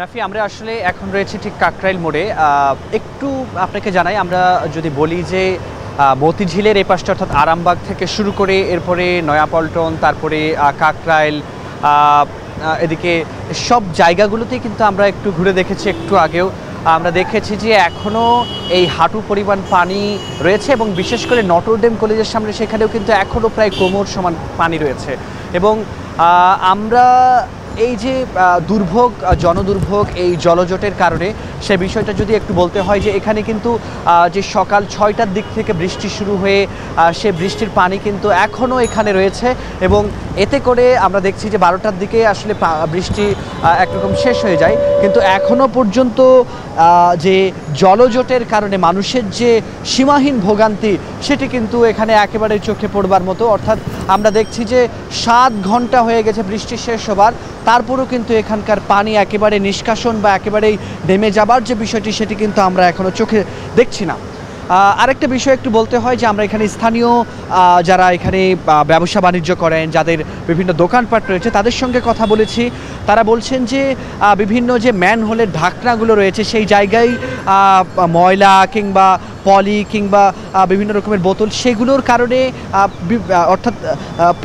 নাফি, আমরা আসলে এখন রয়েছে ঠিক কাকরাইল মোড়ে। একটু আপনাকে জানাই, আমরা যদি বলি যে মতিঝিলের এই পাশটা অর্থাৎ আরামবাগ থেকে শুরু করে এরপরে নয়াপল্টন, তারপরে কাকরাইল, এদিকে সব জায়গাগুলোতেই কিন্তু আমরা একটু ঘুরে দেখেছি। একটু আগেও আমরা দেখেছি যে এখনও এই হাঁটু পরিমাণ পানি রয়েছে এবং বিশেষ করে নটরডেম কলেজের সামনে সেখানেও কিন্তু এখনও প্রায় কোমর সমান পানি রয়েছে। এবং আমরা এই যে দুর্ভোগ, জনদুর্ভোগ, এই জলজটের কারণে সে বিষয়টা যদি একটু বলতে হয় যে এখানে কিন্তু যে সকাল 6টার দিক থেকে বৃষ্টি শুরু হয়ে সে বৃষ্টির পানি কিন্তু এখনও এখানে রয়েছে এবং এতে করে আমরা দেখছি যে 12টার দিকে আসলে বৃষ্টি একরকম শেষ হয়ে যায়, কিন্তু এখনও পর্যন্ত যে জলজটের কারণে মানুষের যে সীমাহীন ভোগান্তি সেটি কিন্তু এখানে একেবারে চোখে পড়বার মতো। অর্থাৎ আমরা দেখছি যে 7 ঘন্টা হয়ে গেছে বৃষ্টি শেষ হবার, তারপরেও কিন্তু এখানকার পানি একেবারে নিষ্কাশন বা একেবারেই নেমে যাবার যে বিষয়টি সেটি কিন্তু আমরা এখনও চোখে দেখছি না। আরেকটা বিষয় একটু বলতে হয় যে আমরা এখানে স্থানীয় যারা এখানে ব্যবসা বাণিজ্য করেন, যাদের বিভিন্ন দোকানপাট রয়েছে, তাদের সঙ্গে কথা বলেছি। তারা বলছেন যে বিভিন্ন যে ম্যানহোলের ঢাকনাগুলো রয়েছে সেই জায়গায় ময়লা কিংবা পলি কিংবা বিভিন্ন রকমের বোতল, সেগুলোর কারণে অর্থাৎ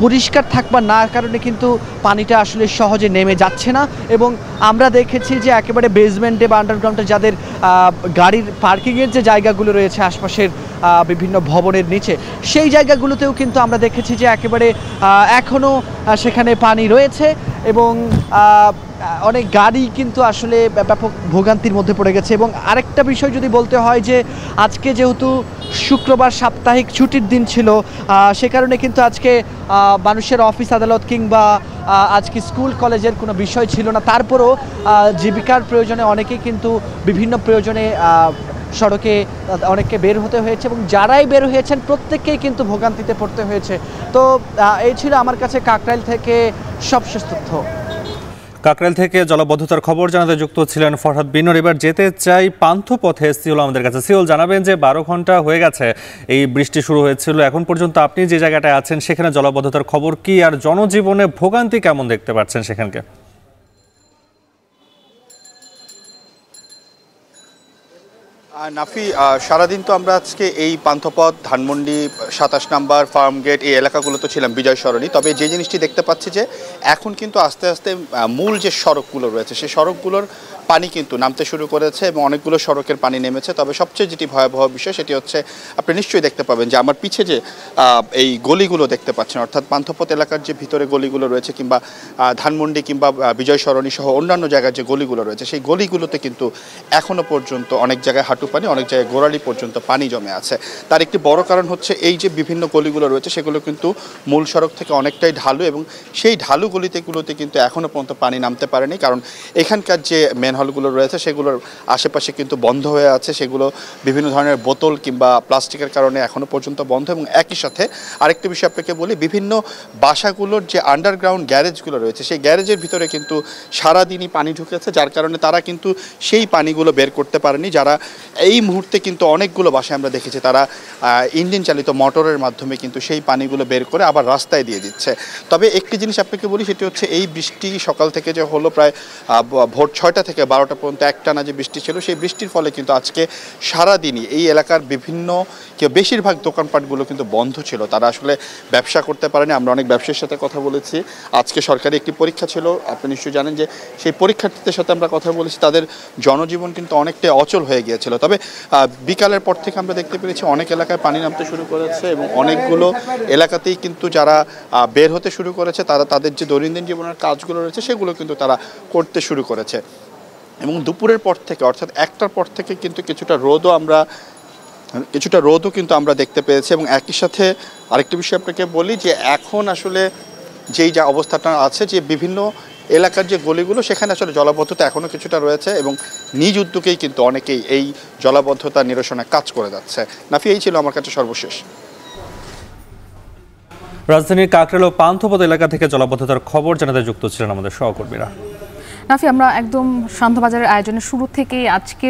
পরিষ্কার থাকবার না কারণে কিন্তু পানিটা আসলে সহজে নেমে যাচ্ছে না। এবং আমরা দেখেছি যে একেবারে বেসমেন্টে বা আন্ডারগ্রাউন্ডে যাদের গাড়ির পার্কিংয়ের যে জায়গাগুলো রয়েছে আশপাশের বিভিন্ন ভবনের নিচে, সেই জায়গাগুলোতেও কিন্তু আমরা দেখেছি যে একেবারে এখনও সেখানে পানি রয়েছে এবং অনেক গাড়ি কিন্তু আসলে ব্যাপক ভোগান্তির মধ্যে পড়ে গেছে। এবং আরেকটা বিষয় যদি বলতে হয় যে আজকে যেহেতু শুক্রবার সাপ্তাহিক ছুটির দিন ছিল, সে কারণে কিন্তু আজকে মানুষের অফিস আদালত কিংবা আজকে স্কুল কলেজের কোনো বিষয় ছিল না। তারপরও জীবিকার প্রয়োজনে অনেকেই কিন্তু বিভিন্ন প্রয়োজনে সড়কে অনেককে বের হতে হয়েছে এবং যারাই বের হয়েছেন প্রত্যেককেই কিন্তু ভোগান্তিতে পড়তে হয়েছে। তো এই ছিল আমার কাছে কাকরাইল থেকে সবশেষ তথ্য। কাকরাইল থেকে জলবদ্ধতার খবর জানাতে যুক্ত ছিলেন ফরহাদ বিনোর। এবার যেতে চাই পান্থপথে, সিওল আমাদের কাছে। সিওল, জানাবেন যে 12 ঘন্টা হয়ে গেছে এই বৃষ্টি শুরু হয়েছিল, এখন পর্যন্ত আপনি যে জায়গাটায় আছেন সেখানে জলবদ্ধতার খবর কি, আর জনজীবনে ভোগান্তি কেমন দেখতে পাচ্ছেন সেখানকে? নাফি, সারাদিন তো আমরা আজকে এই পান্থপথ, ধানমন্ডি, 27 নম্বর, ফার্মগেট, এই এলাকাগুলোতে ছিলাম, বিজয় সরণি। তবে যে জিনিসটি দেখতে পাচ্ছি যে এখন কিন্তু আস্তে আস্তে মূল যে সড়কগুলো রয়েছে সেই সড়কগুলোর পানি কিন্তু নামতে শুরু করেছে এবং অনেকগুলো সড়কের পানি নেমেছে। তবে সবচেয়ে যেটি ভয়াবহ বিষয় সেটি হচ্ছে আপনি নিশ্চয়ই দেখতে পাবেন যে আমার পিছে যে এই গলিগুলো দেখতে পাচ্ছেন, অর্থাৎ পান্থপথ এলাকার যে ভিতরে গলিগুলো রয়েছে কিংবা ধানমন্ডি কিংবা বিজয় সরণি সহ অন্যান্য জায়গার যে গলিগুলো রয়েছে সেই গলিগুলোতে কিন্তু এখনও পর্যন্ত অনেক জায়গায় হাঁটু পানি, অনেক জায়গায় গোড়ালি পর্যন্ত পানি জমে আছে। তার একটি বড় কারণ হচ্ছে এই যে বিভিন্ন গলিগুলো রয়েছে সেগুলো কিন্তু মূল সড়ক থেকে অনেকটাই ঢালু এবং সেই ঢালু গলিগুলোতে কিন্তু এখনও পর্যন্ত পানি নামতে পারেনি, কারণ এখানকার যে হলগুলো রয়েছে সেগুলোর আশেপাশে কিন্তু বন্ধ হয়ে আছে। সেগুলো বিভিন্ন ধরনের বোতল কিংবা প্লাস্টিকের কারণে এখনও পর্যন্ত বন্ধ। এবং একই সাথে আরেকটি বিষয় আপনাকে বলি, বিভিন্ন বাসাগুলোর যে আন্ডারগ্রাউন্ড গ্যারেজগুলো রয়েছে সেই গ্যারেজের ভিতরে কিন্তু সারাদিনই পানি ঢুকেছে, যার কারণে তারা কিন্তু সেই পানিগুলো বের করতে পারেনি। যারা এই মুহূর্তে কিন্তু অনেকগুলো বাসায় আমরা দেখেছি তারা ইঞ্জিন চালিত মোটরের মাধ্যমে কিন্তু সেই পানিগুলো বের করে আবার রাস্তায় দিয়ে দিচ্ছে। তবে একটি জিনিস আপনাকে বলি, সেটি হচ্ছে এই বৃষ্টি সকাল থেকে যে হলো, প্রায় ভোর 6টা থেকে 12টা পর্যন্ত একটানা যে বৃষ্টি ছিল, সেই বৃষ্টির ফলে কিন্তু আজকে সারাদিনই এই এলাকার বিভিন্ন বেশিরভাগ দোকানপাটগুলো কিন্তু বন্ধ ছিল। তারা আসলে ব্যবসা করতে পারেনি। আমরা অনেক ব্যবসায়ীর সাথে কথা বলেছি। আজকে সরকারি একটি পরীক্ষা ছিল, আপনি নিশ্চয়ই জানেন যে সেই পরীক্ষার্থীদের সাথে আমরা কথা বলেছি, তাদের জনজীবন কিন্তু অনেকটাই অচল হয়ে গিয়েছিল। তবে বিকালের পর থেকে আমরা দেখতে পেরেছি অনেক এলাকায় পানি নামতে শুরু করেছে এবং অনেকগুলো এলাকাতেই কিন্তু যারা বের হতে শুরু করেছে তারা তাদের যে দৈনন্দিন জীবনের কাজগুলো রয়েছে সেগুলো কিন্তু তারা করতে শুরু করেছে। এবং দুপুরের পর থেকে, অর্থাৎ 1টার পর থেকে কিন্তু কিছুটা রোদও কিন্তু আমরা দেখতে পেয়েছি। এবং একই সাথে আরেকটি বিষয় আপনাকে বলি যে এখন আসলে যেই যা অবস্থাটা আছে, যে বিভিন্ন এলাকার যে গলিগুলো সেখানে আসলে জলাবদ্ধতা এখনও কিছুটা রয়েছে এবং নিজ উদ্যোগেই কিন্তু অনেকেই এই জলাবদ্ধতা নিরসনে কাজ করে যাচ্ছে। নাফি, এই ছিল আমার কাছে সর্বশেষ। রাজধানীর কাকরাইল ও পান্থপথ এলাকা থেকে জলাবদ্ধতার খবর জানাতে যুক্ত ছিলেন আমাদের সহকর্মীরা। নাফি, আমরা একদম শান্তবাজারের আয়োজনের শুরু থেকেই আজকে